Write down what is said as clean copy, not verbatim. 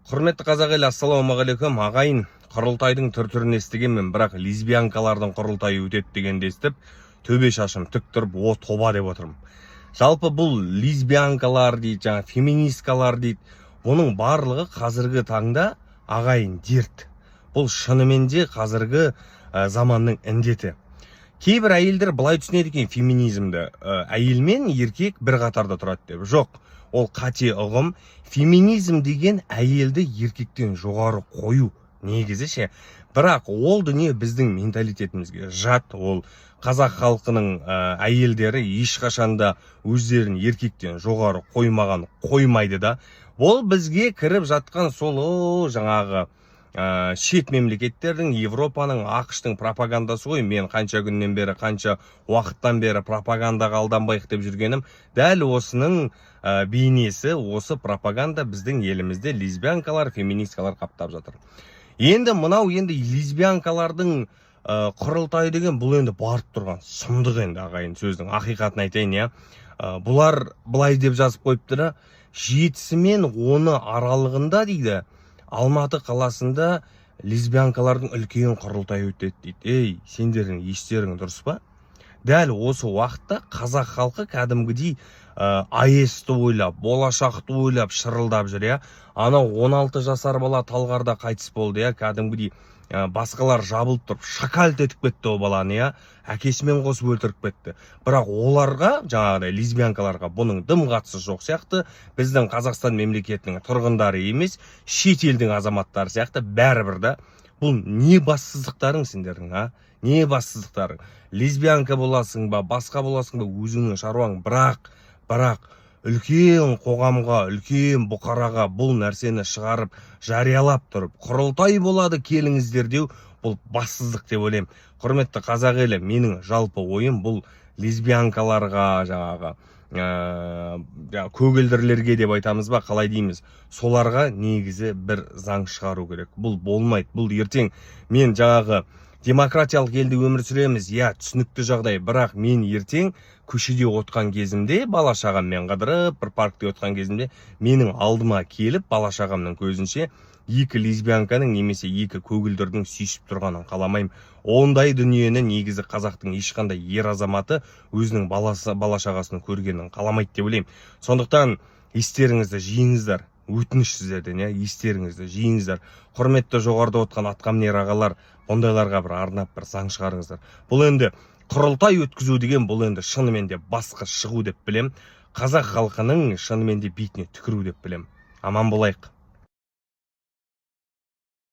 Құрметті қазақ елі, ассалаумағалейкум. Ағайын, құрылтайдың түр-түрін естігенмін, бірақ лесбиянкалардың құрылтайы өтеді дегенді естіп, төбе шашым тік тұрып, о тоба деп отырмын. Жалпы бұл лесбиянкалар дейді, жаңа феминисткалар дейді, бұның барлығы қазіргі таңда ағайын дерт. Бұл шынымен де қазіргі заманның індеті. Кейбір әйелдер былай түсінеді екен феминизмді, әйел мен еркек бір қатарда тұрады деп. Жоқ, ол қате ұғым. Феминизм деген әйелді еркектен жоғары қою негізі ше. Бірақ ол дүние біздің менталитетімізге жат. Ол қазақ халқының әйелдері ешқашанда өздерін еркектен жоғары қоймайды да. Ол бізге кіріп жатқан сол жаңағы шет мемлекеттердің, Европаның, ақштың пропагандасы ғой. Мен қанша күннен бері, қанша уақыттан бері пропагандаға алданбайық деп жүргенім, дәл осының бейнесі, осы пропаганда біздің елімізде лесбиянкалар, феминисткалар қаптап жатыр. Енді мынау лесбиянкалардың құрылтайы деген бұл енді барып тұрған сұмдық енді ағайын, сөздің ақиқатын айтайын, я. Бұлар былай деп жазып қойыпты, 7 мен 10 аралығында дейді, Алматы қаласында лесбиянкалардың үлкен құрылтайы өтеді дейді. Ей, сендердің естерің дұрыс па? Дәл осы уақытта қазақ халқы кәдімгідей АЭС-ті ойлап, болашақты ойлап шырылдап жүр, я. Ана 16 жасар бала Талғарда қайтыс болды, я. Кәдімгідей басқалар жабылып тұрып шакалт етіп кетті о баланы, я. Әкесімен қосып өлтіріп кетті. Бірақ оларға, жаңағыдай лесбиянкаларға бұның дым қатысы жоқ сияқты, біздің Қазақстан мемлекетінің тұрғындары емес, шет елдің азаматтары сияқты бәрібір да. Бұл не бассыздықтарың сендердің, а? Не бассыздықтарың? Лесбиянка боласың ба, басқа боласың ба, өзіңнің шаруаң. Бірақ үлкен қоғамға, үлкен бұқараға бұл нәрсені шығарып, жариялап тұрып, құрылтай болады келіңіздер деу, бұл бассыздық деп ойлаймын. Құрметті қазақ елі, менің жалпы ойым бұл лесбиянкаларға, жаңағы көгілдірлерге деп айтамыз ба, қалай дейміз, соларға негізі бір заң шығару керек. Бұл болмайды. Бұл ертең мен жаңағы демократиялық елде өмір сүреміз, я, түсінікті жағдай, бірақ мен ертең көшеде отқан кезімде, бала шағаммен қыдырып, бір паркте отқан кезімде, менің алдыма келіп, бала шағамның көзінше, екі лесбиянканың немесе екі көгілдірдің сүйісіп тұрғанын қаламаймын. Ондай дүниені негізі қазақтың ешқандай ер азаматы өзінің бала шағасының көргенін қаламайды деп ойлаймын. Сондықтан естеріңізді жиыңыздар. Өтініш сіздерден, естеріңізді жиыңыздар. Құрметті жоғарыда отқан атқамінер ағалар, ондайларға бір арнап бір заң шығарыңыздар. Бұл енді құрылтай өткізу деген, бұл енді шынымен де басқа шығу деп білем. Қазақ халқының шынымен де бетіне түкіру деп білем. Аман болайық.